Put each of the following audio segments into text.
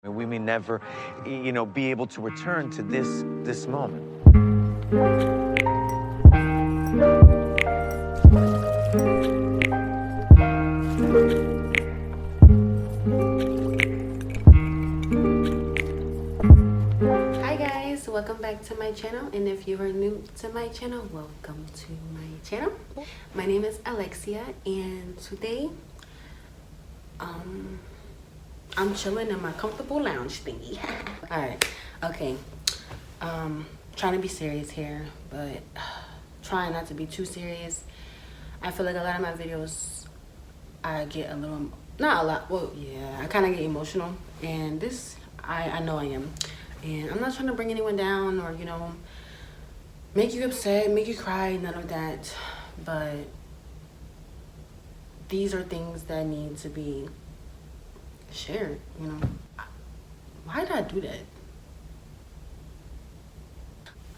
We may never, be able to return to this moment. Hi guys, welcome back to my channel, and if you are new to my channel, welcome to my channel. My name is Alexia, and today I'm chilling in my comfortable lounge thingy. All right, okay. Trying to be serious here, but trying not to be too serious. I feel like a lot of my videos, I get a little, not a lot, well, yeah, I kind of get emotional, and this, I know I am. And I'm not trying to bring anyone down or, make you upset, make you cry, none of that. But these are things that need to be shared, Why did I do that?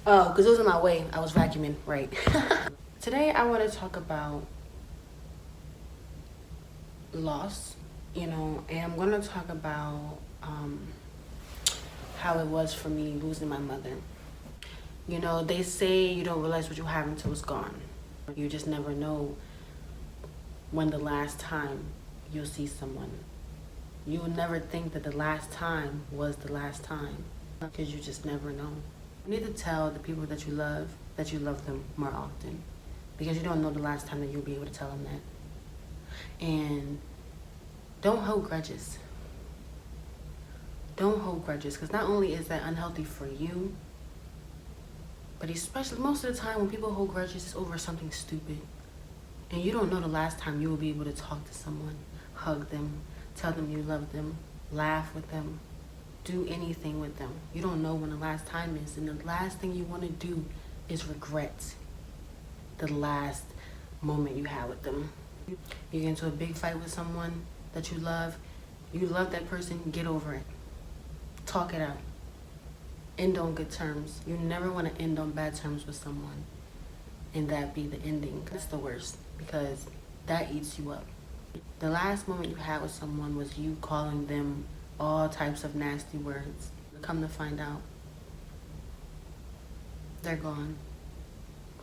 Oh, because it was in my way. I was vacuuming, right. Today, I want to talk about loss, and I'm going to talk about how it was for me losing my mother. They say you don't realize what you have until it's gone. You just never know when the last time you'll see someone. You'll never think that the last time was the last time, because you just never know. You need to tell the people that you love them more often, because you don't know the last time that you'll be able to tell them that. And don't hold grudges. Don't hold grudges, because not only is that unhealthy for you, but especially most of the time when people hold grudges, it's over something stupid. And you don't know the last time you will be able to talk to someone, hug them, tell them you love them, laugh with them, do anything with them. You don't know when the last time is, and the last thing you want to do is regret the last moment you had with them. You get into a big fight with someone that you love that person, get over it. Talk it out. End on good terms. You never want to end on bad terms with someone and that be the ending. That's the worst, because that eats you up. The last moment you had with someone was you calling them all types of nasty words. Come to find out, they're gone.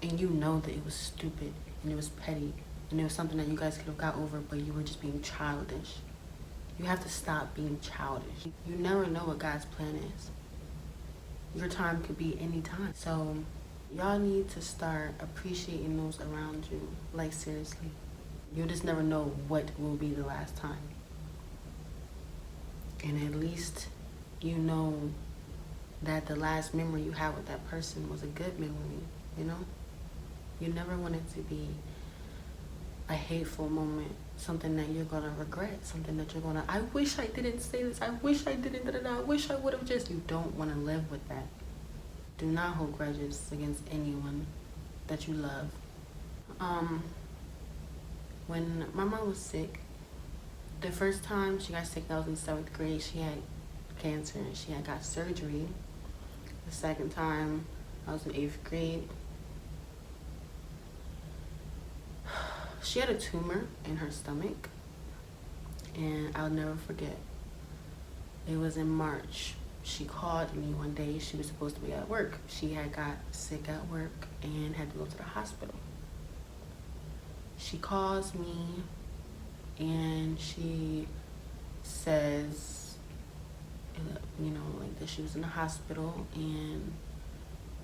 And you know that it was stupid and it was petty and it was something that you guys could have got over, but you were just being childish. You have to stop being childish. You never know what God's plan is. Your time could be any time. So y'all need to start appreciating those around you. Like, seriously. You just never know what will be the last time. And at least you know that the last memory you had with that person was a good memory, You never want it to be a hateful moment, something that you're going to regret, something that you're going to, I wish I didn't say this, I wish I didn't, I wish I would have just, you don't want to live with that. Do not hold grudges against anyone that you love. When my mom was sick, the first time she got sick, I was in 7th grade, she had cancer and she had got surgery. The second time, I was in 8th grade. She had a tumor in her stomach, and I'll never forget. It was in March. She called me one day. She was supposed to be at work. She had got sick at work and had to go to the hospital. She calls me and she says, that she was in the hospital and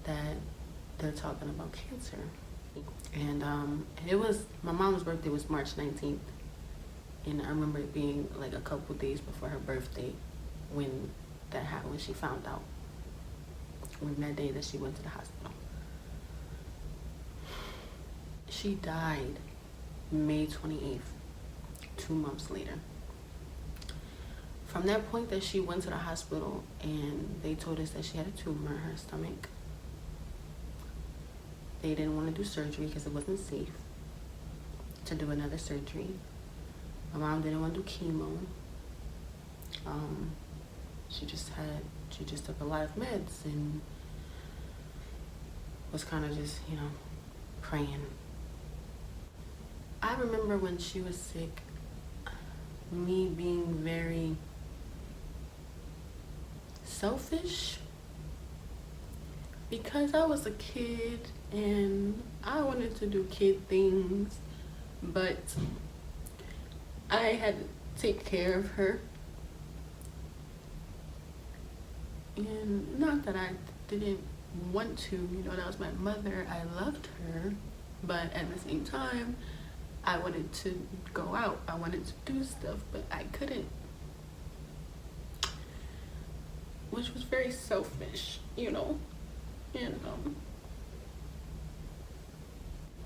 that they're talking about cancer. And it was, my mom's birthday was March 19th. And I remember it being like a couple days before her birthday when that happened, when she found out. When that day that she went to the hospital. She died May 28th, 2 months later. From that point that she went to the hospital and they told us that she had a tumor in her stomach, they didn't want to do surgery because it wasn't safe to do another surgery. My mom didn't want to do chemo. She just took a lot of meds and was kind of just, praying. I remember when she was sick, me being very selfish because I was a kid and I wanted to do kid things, but I had to take care of her. And not that I didn't want to, that was my mother. I loved her, but at the same time, I wanted to go out. I wanted to do stuff, but I couldn't. Which was very selfish, And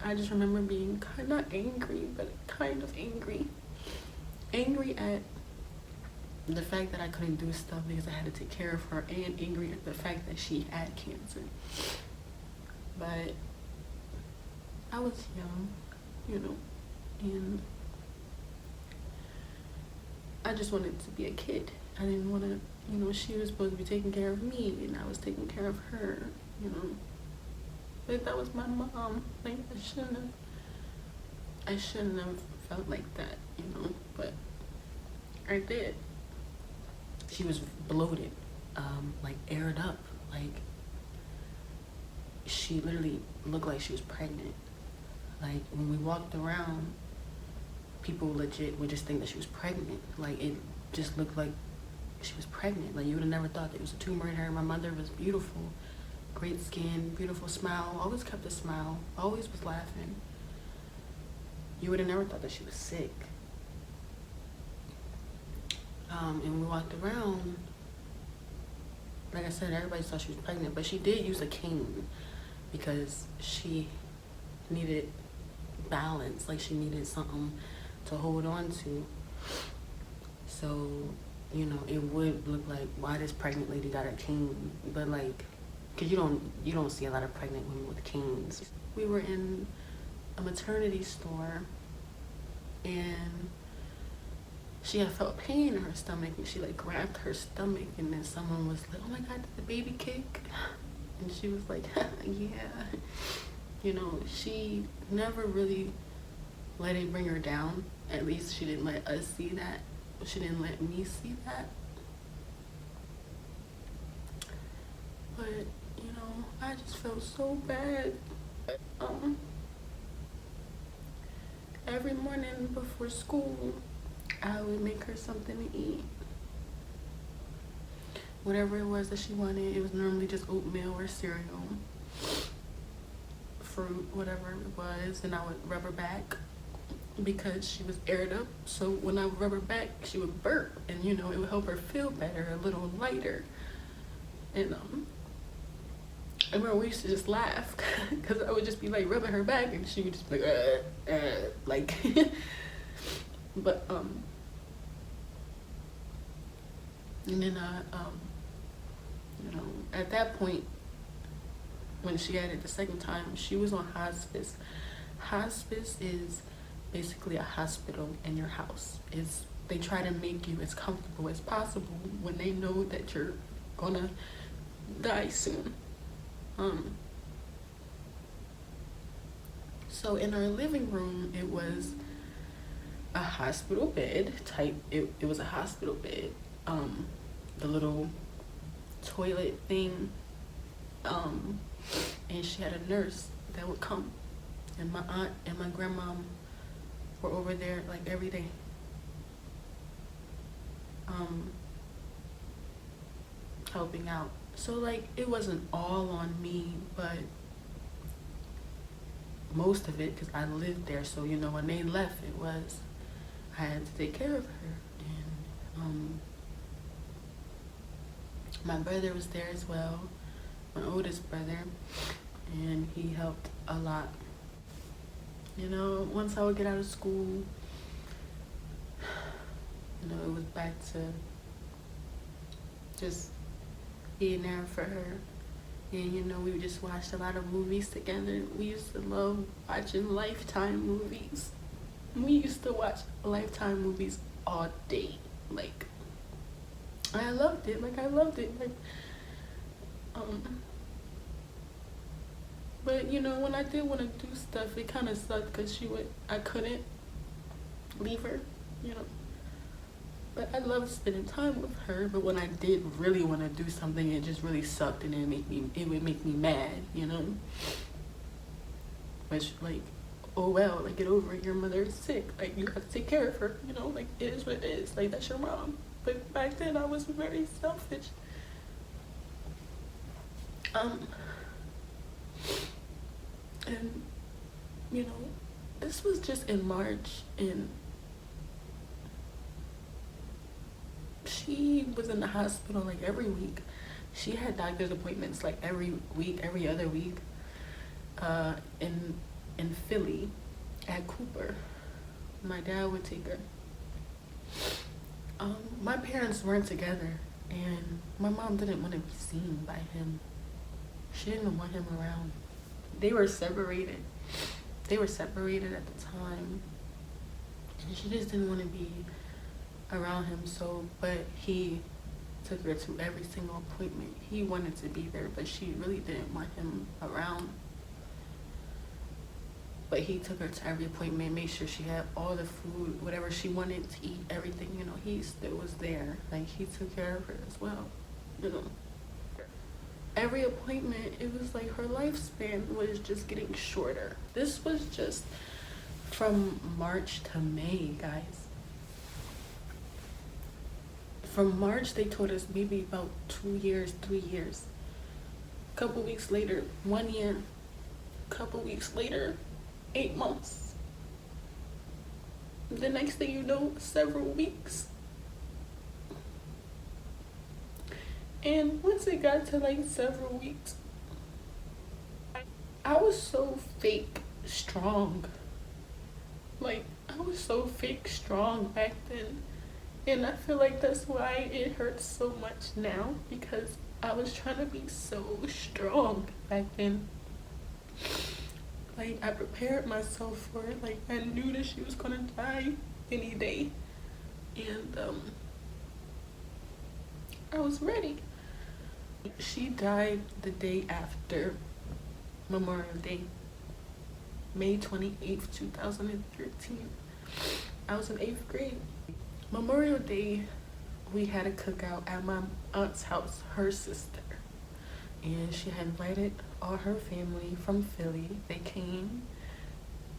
I just remember being not angry, but kind of angry. Angry at the fact that I couldn't do stuff because I had to take care of her, and angry at the fact that she had cancer. But I was young, and I just wanted to be a kid. I didn't want to, she was supposed to be taking care of me, and I was taking care of her, But that was my mom. Like, I shouldn't have felt like that, But I did. She was bloated, aired up. Like, she literally looked like she was pregnant. Like, when we walked around, people legit would just think that she was pregnant. Like, it just looked like she was pregnant. Like, you would have never thought there was a tumor in her. My mother was beautiful, great skin, beautiful smile, always kept a smile, always was laughing. You would have never thought that she was sick. And we walked around, like I said, everybody thought she was pregnant, but she did use a cane because she needed balance, like she needed something to hold on to. So, it would look like, why this pregnant lady got a cane? But like, cause you don't see a lot of pregnant women with canes. We were in a maternity store, and she had felt pain in her stomach, and she grabbed her stomach, and then someone was like, "Oh my God, did the baby kick?" And she was like, "Yeah." She never really let it bring her down. At least she didn't let us see that. She didn't let me see that. But, I just felt so bad. Every morning before school, I would make her something to eat. Whatever it was that she wanted, it was normally just oatmeal or cereal, fruit, whatever it was, and I would rub her back because she was aired up. So when I would rub her back, she would burp, and it would help her feel better, a little lighter. And I remember we used to just laugh because I would just be rubbing her back, and she would just be like, but and then at that point, when she had it the second time, she was on hospice. Hospice is basically a hospital in your house. They try to make you as comfortable as possible when they know that you're gonna die soon. So in our living room, it was a hospital bed type. It was a hospital bed. The little toilet thing. And she had a nurse that would come, and my aunt and my grandma were over there every day. Helping out. So it wasn't all on me, but most of it, because I lived there. So when they left, I had to take care of her. And my brother was there as well, my oldest brother, and he helped a lot. Once I would get out of school, it was back to just being there for her. And we just watched a lot of movies together. We used to love watching Lifetime movies. We used to watch Lifetime movies all day. I loved it. I loved it. But when I did want to do stuff, it kind of sucked because I couldn't leave her. But I love spending time with her. But when I did really want to do something, it just really sucked, and it would make me mad, you know. Which, like, oh well, like, get over it. Your mother is sick. Like, you have to take care of her, you know. Like, it is what it is. Like, that's your mom. But back then, I was very selfish. And you know, this was just in March, and she was in the hospital like every week. She had doctor's appointments like every week, every other week, in Philly at Cooper. My dad would take her. My parents weren't together, and my mom didn't want to be seen by him. She didn't want him around. They were separated. They were separated at the time, and she just didn't want to be around him. So, but he took her to every single appointment. He wanted to be there, but she really didn't want him around. But he took her to every appointment, made sure she had all the food, whatever she wanted to eat, everything, you know, he still was there. Like, he took care of her as well, you know. Every appointment, it was like her lifespan was just getting shorter. This was just from March to May, guys. From March, they told us maybe about 2 years, 3 years. Couple weeks later, 1 year. Couple weeks later, 8 months. The next thing you know, several weeks. And once it got to like several weeks, I was so fake strong. Like, I was so fake strong back then. And I feel like that's why it hurts so much now, because I was trying to be so strong back then. Like, I prepared myself for it. Like, I knew that she was gonna die any day. And I was ready. She died the day after Memorial Day, May 28th, 2013. I was in 8th grade. Memorial Day, we had a cookout at my aunt's house, her sister. And she had invited all her family from Philly. They came.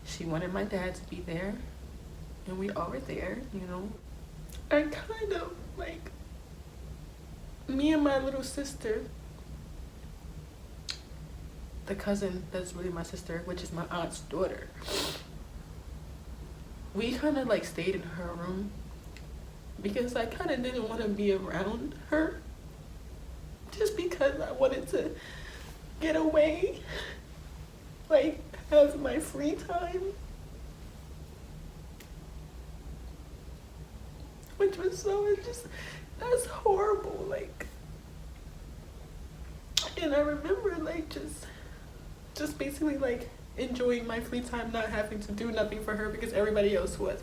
She wanted my dad to be there. And we all were there, you know. I kind of, like, me and my little sister, the cousin that's really my sister, which is my aunt's daughter, we kind of like stayed in her room because I kind of didn't want to be around her, just because I wanted to get away, like, have my free time, which was so, it's just, that's horrible. Like, and I remember like just basically like enjoying my free time, not having to do nothing for her because everybody else was.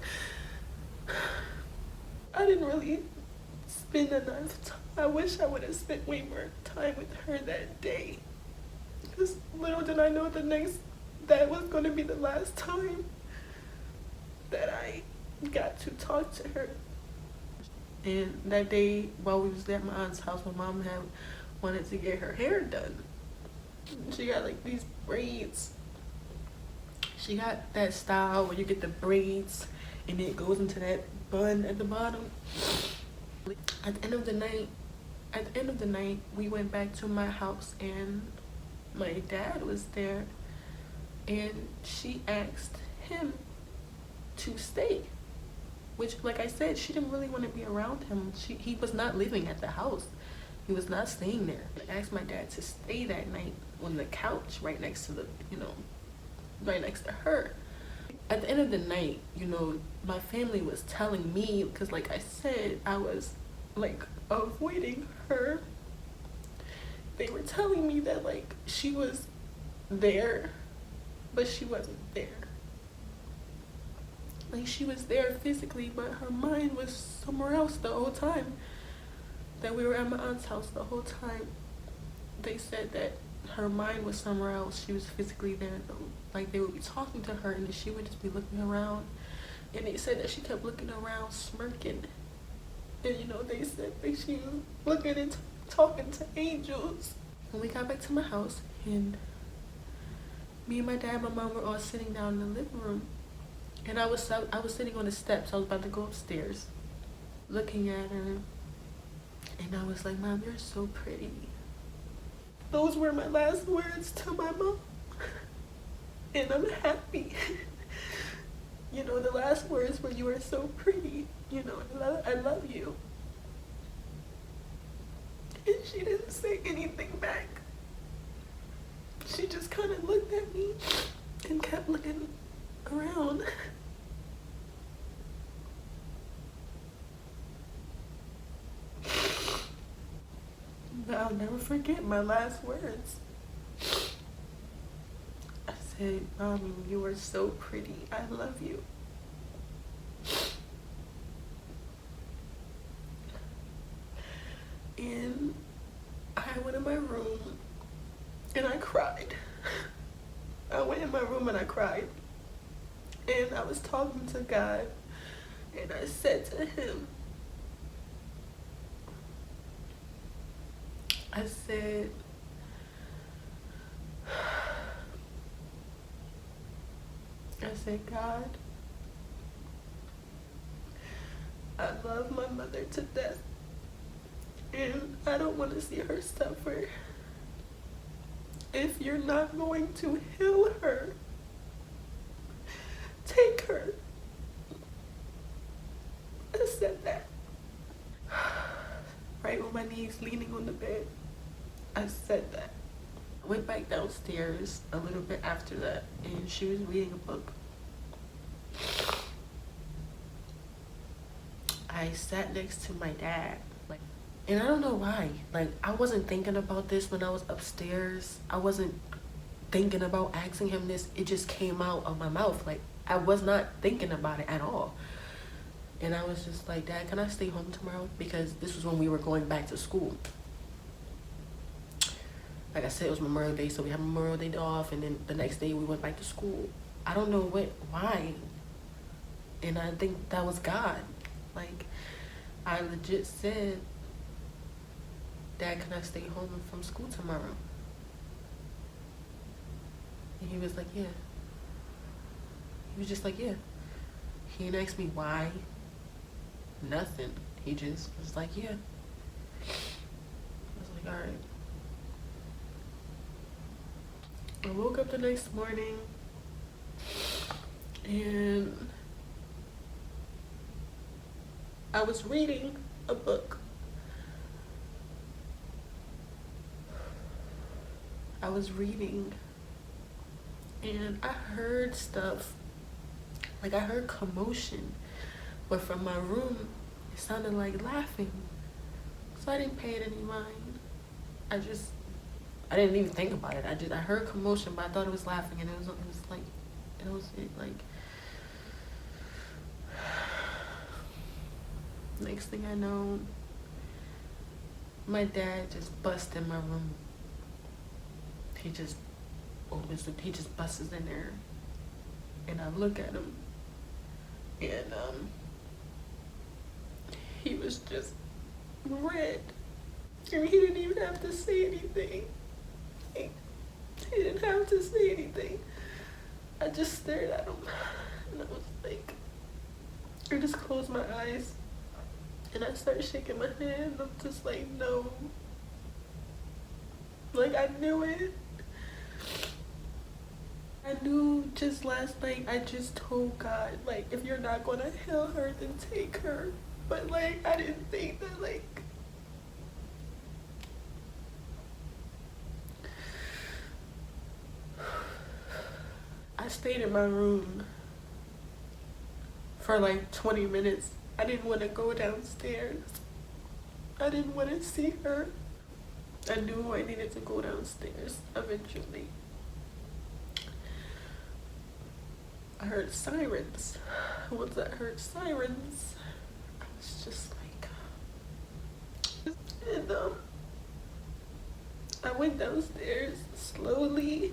I didn't really spend enough time. I wish I would have spent way more time with her that day, because little did I know that was going to be the last time that I got to talk to her. And that day, while we was at my aunt's house, my mom had wanted to get her hair done. She got like these braids. She got that style where you get the braids and it goes into that bun at the bottom. At the end of the night, we went back to my house and my dad was there, and she asked him to stay. Which, like I said, she didn't really want to be around him. He was not living at the house. He was not staying there. I asked my dad to stay that night on the couch right next to right next to her. At the end of the night, you know, my family was telling me, because like I said, I was like avoiding her. They were telling me that like she was there, but she wasn't there. Like, she was there physically, but her mind was somewhere else the whole time that we were at my aunt's house. The whole time they said that her mind was somewhere else. She was physically there though. Like, they would be talking to her and she would just be looking around, and they said that she kept looking around smirking. And they said that she was looking and talking to angels. When we got back to my house, and me and my dad and my mom were all sitting down in the living room, and I was sitting on the steps. I was about to go upstairs, looking at her, and I was like, "Mom, you're so pretty." Those were my last words to my mom, and I'm happy. The last words were, "You are so pretty. I love you." And she didn't say anything back. She just kind of looked at me and kept looking around. But I'll never forget my last words. I said, "Mommy, you are so pretty. I love you." And I went in my room and I cried. I went in my room and I cried. And I was talking to God, and I said to him, I said, "God, I love my mother to death, and I don't want to see her suffer. If you're not going to heal her, take her." I said that. Right on my knees, leaning on the bed. I said that. I went back downstairs a little bit after that, and she was reading a book. I sat next to my dad, and I don't know why. I wasn't thinking about this when I was upstairs. I wasn't thinking about asking him this. It just came out of my mouth. I was not thinking about it at all. And I was just like, "Dad, can I stay home tomorrow?" Because this was when we were going back to school. Like I said, it was Memorial Day, so we had Memorial Day off, and then the next day we went back to school. I don't know why. And I think that was God. I legit said, "Dad, can I stay home from school tomorrow?" And he was like, "Yeah." He was just like, "Yeah." He didn't ask me why. Nothing. He just was like, "Yeah." I was like, "All right." I woke up the next morning, and I was reading a book. I was reading, and I heard stuff. I heard commotion, but from my room, it sounded like laughing. So I didn't pay it any mind. I didn't even think about it. I heard commotion, but I thought it was laughing, and it was next thing I know, my dad just busts in my room. He just busts in there, and I look at him, and he was just red. I mean, he didn't even have to say anything. He didn't have to say anything. I just stared at him, and I was like, I just closed my eyes, and I started shaking my head, and I'm just like, "No." I knew it. I knew just last night, I just told God, "If you're not gonna heal her, then take her." But I didn't think that I stayed in my room for 20 minutes. I didn't want to go downstairs. I didn't want to see her. I knew I needed to go downstairs eventually. I heard sirens. Once I heard sirens, I was just and I went downstairs slowly.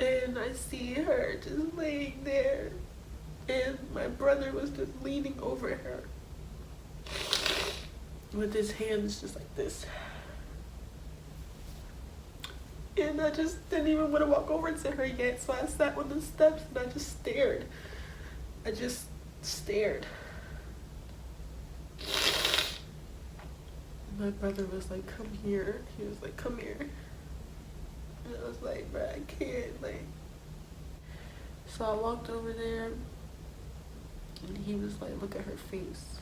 And I see her just laying there And my brother was just leaning over her with his hands just like this. And I just didn't even want to walk over to her yet, so I sat on the steps and I just stared. I just stared. My brother was like, come here. He was like, come here. And I was like, bro, I can't, like. So I walked over there and he was like, look at her face.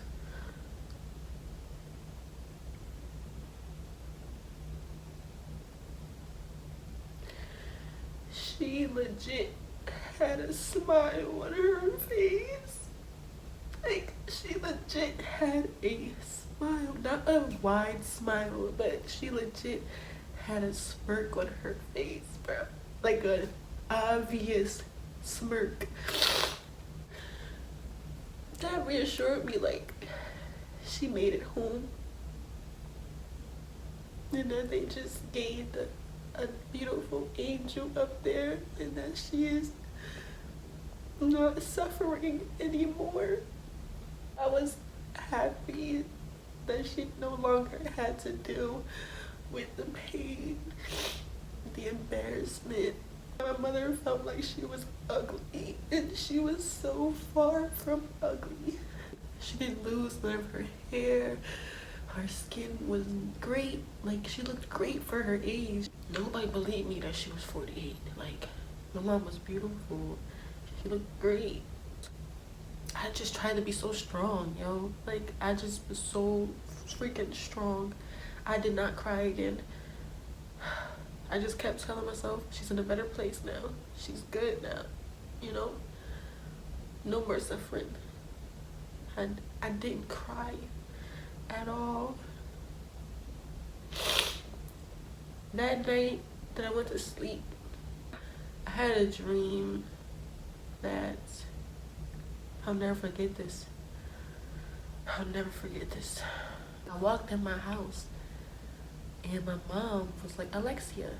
She legit had a smile on her face. Like, she legit had a smile. Not a wide smile, but she legit had a smirk on her face, bro. Like an obvious smirk. That reassured me, like, she made it home. And that they just gained a beautiful angel up there, and that she is not suffering anymore. I was happy that she no longer had to deal with the pain, the embarrassment. My mother felt like she was ugly, and she was so far from ugly. She didn't lose none of her hair. Her skin was great. Like, she looked great for her age. Nobody believed me that she was 48. Like, my mom was beautiful. She looked great. I just tried to be so strong, yo. Like, I just was so freaking strong. I did not cry again. I just kept telling myself, she's in a better place now. She's good now, you know? No more suffering. And I didn't cry at all. That night that I went to sleep, I had a dream that I'll never forget this. I'll never forget this. I walked in my house and my mom was like, Alexia.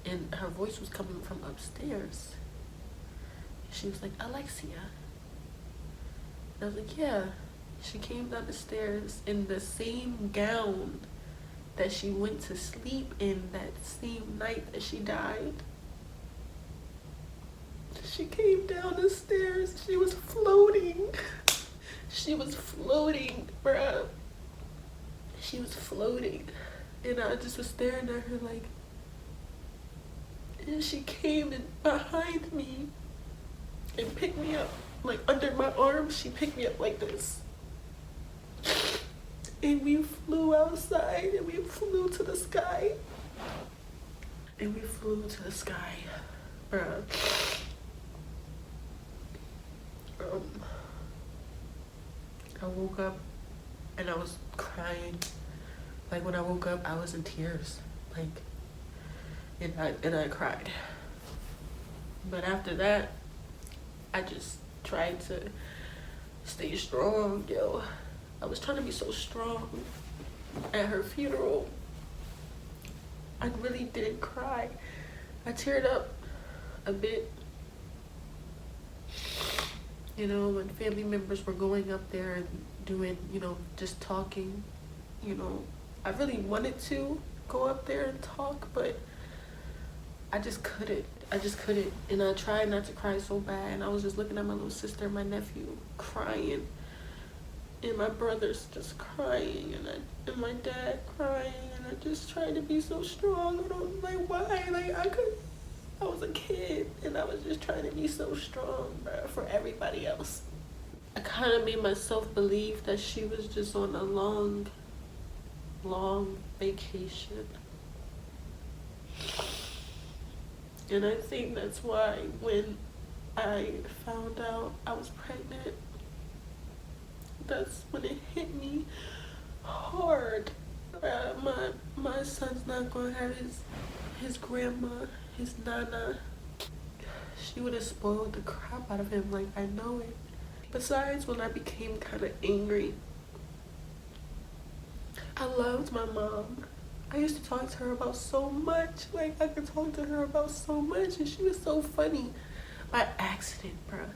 And her voice was coming from upstairs. She was like, Alexia. And I was like, yeah. She came down the stairs in the same gown that she went to sleep in that same night that she died. She came down the stairs. She was floating. She was floating, bruh. She was floating. And I just was staring at her like, and she came in behind me and picked me up, like under my arm. She picked me up like this. And we flew outside and we flew to the sky. And we flew to the sky, bruh. I woke up and I was crying. Like, when I woke up, I was in tears. Like, and I cried. But after that, I just tried to stay strong, yo. I was trying to be so strong at her funeral. I really didn't cry. I teared up a bit. You know, when family members were going up there and doing, you know, just talking, you know, I really wanted to go up there and talk, but I just couldn't. I just couldn't. And I tried not to cry so bad. And I was just looking at my little sister and my nephew crying. And my brother's just crying. And my dad crying. And I just tried to be so strong. And I was like, why? Like, I was a kid. And I was just trying to be so strong, bro, for everybody else. I kind of made myself believe that she was just on a long vacation. And I think that's why when I found out I was pregnant, that's when it hit me hard. My son's not gonna have his grandma, his nana. She would have spoiled the crap out of him, like, I know it. Besides, when I became kind of angry, I loved my mom. I used to talk to her about so much. Like, I could talk to her about so much, and she was so funny. By accident, bruh.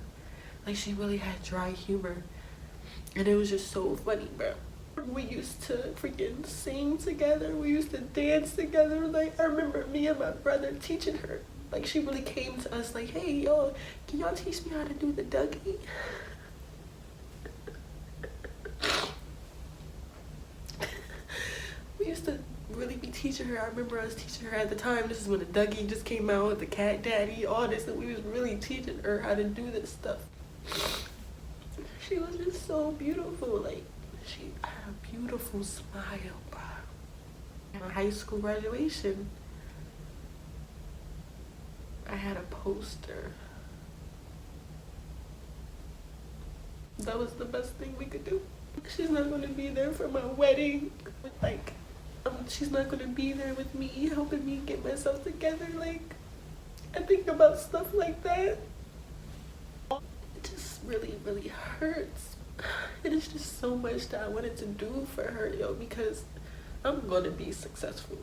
Like, she really had dry humor. And it was just so funny, bro. We used to freaking sing together. We used to dance together. Like, I remember me and my brother teaching her. Like, she really came to us like, hey, y'all, can y'all teach me how to do the Dougie? We used to really be teaching her. I remember us teaching her at the time. This is when the Dougie just came out, the Cat Daddy, all this. And we was really teaching her how to do this stuff. She was just so beautiful. Like, she had a beautiful smile, bro. At high school graduation, I had a poster. That was the best thing we could do. She's not gonna be there for my wedding. Like, she's not gonna be there with me, helping me get myself together. Like, I think about stuff like that. It just really, really hurts. It is just so much that I wanted to do for her, yo, because I'm gonna be successful.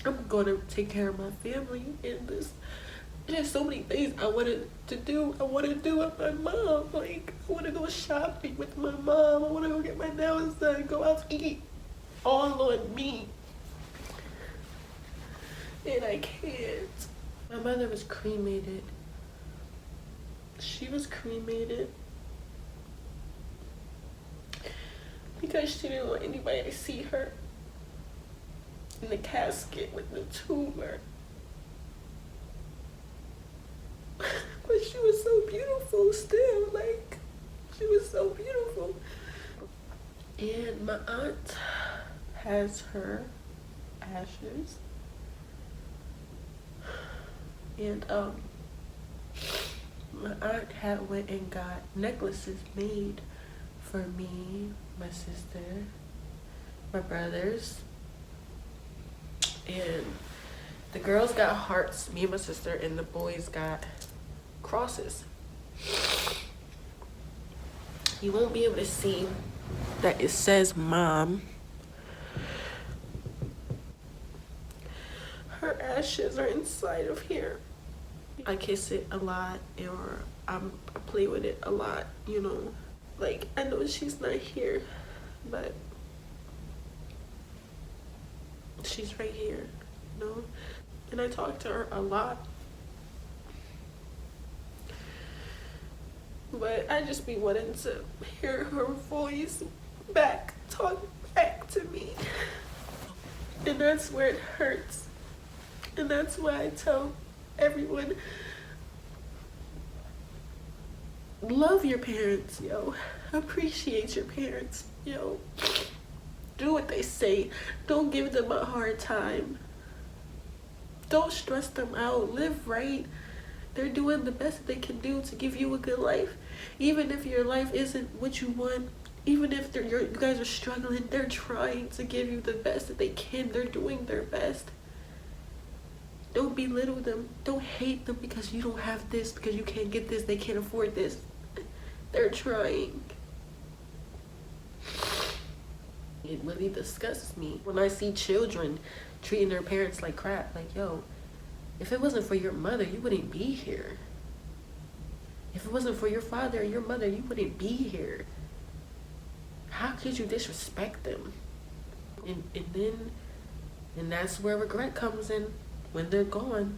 I'm gonna take care of my family, and there's so many things I wanted to do. I want to do with my mom. Like, I want to go shopping with my mom. I want to go get my nails done, go out to eat. All on me. And I can't. My mother was cremated. She was cremated because she didn't want anybody to see her in the casket with the tumor. But she was so beautiful still. Like, she was so beautiful. And my aunt has her ashes. And my aunt had went and got necklaces made for me, my sister, my brothers. And the girls got hearts, me and my sister, and the boys got crosses. You won't be able to see that it says mom. Her ashes are inside of here. I kiss it a lot, or I play with it a lot, you know. Like, I know she's not here, but she's right here, you know. And I talk to her a lot. But I just be wanting to hear her voice back, talk back to me. And that's where it hurts. And that's why I tell everyone, love your parents, yo. Appreciate your parents, yo. Do what they say. Don't give them a hard time. Don't stress them out. Live right. They're doing the best that they can do to give you a good life. Even if your life isn't what you want, even if you guys are struggling, they're trying to give you the best that they can. They're doing their best. Don't belittle them. Don't hate them because you don't have this, because you can't get this, they can't afford this. They're trying. It really disgusts me when I see children treating their parents like crap. Like, yo, if it wasn't for your mother, you wouldn't be here. If it wasn't for your father or your mother, you wouldn't be here. How could you disrespect them? And that's where regret comes in. When they're gone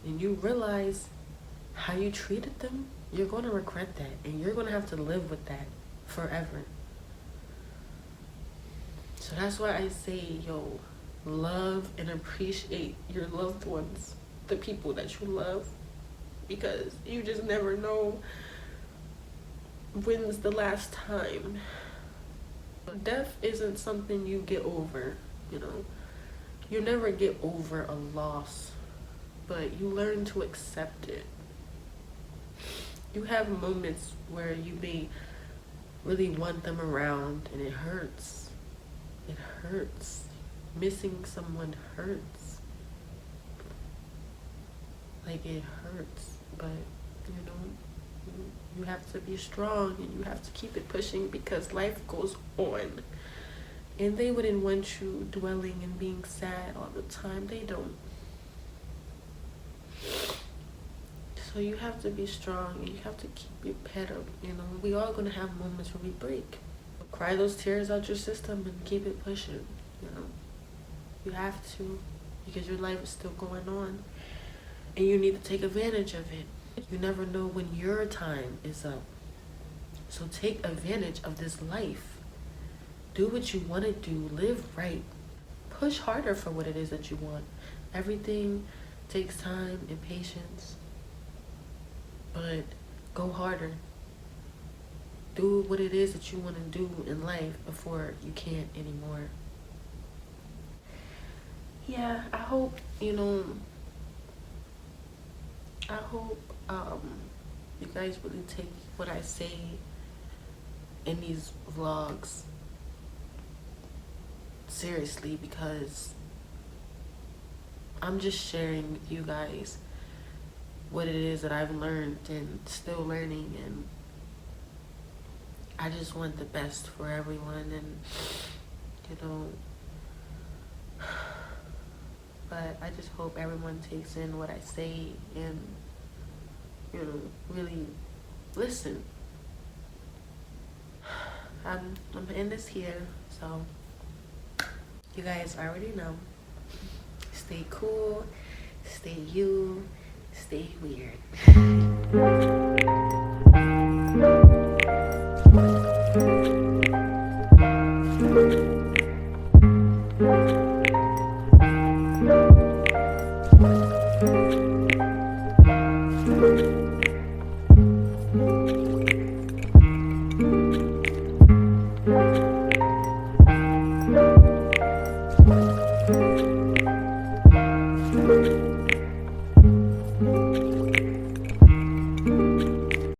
and you realize how you treated them, you're going to regret that, and you're going to have to live with that forever. So that's why I say, yo, love and appreciate your loved ones, the people that you love, because you just never know when's the last time. Death isn't something you get over, you know. You never get over a loss, but you learn to accept it. You have moments where you may really want them around, and it hurts. It hurts. Missing someone hurts. Like, it hurts, but you know, you have to be strong and you have to keep it pushing, because life goes on. And they wouldn't want you dwelling and being sad all the time. They don't. So So you have to be strong and you have to keep your head up. You know, we all gonna have moments where we break. Cry those tears out your system and keep it pushing. You know, you have to, because your life is still going on, and you need to take advantage of it. You never know when your time is up. So take advantage of this life. Do what you want to do. Live right. Push harder for what it is that you want. Everything takes time and patience. But go harder. Do what it is that you want to do in life before you can't anymore. Yeah, I hope, you know, I hope you guys really take what I say in these vlogs seriously, because I'm just sharing with you guys what it is that I've learned and still learning, and I just want the best for everyone, and you know, but I just hope everyone takes in what I say and, you know, really listen. I'm in this here, so you guys already know. Stay cool, stay you, stay weird.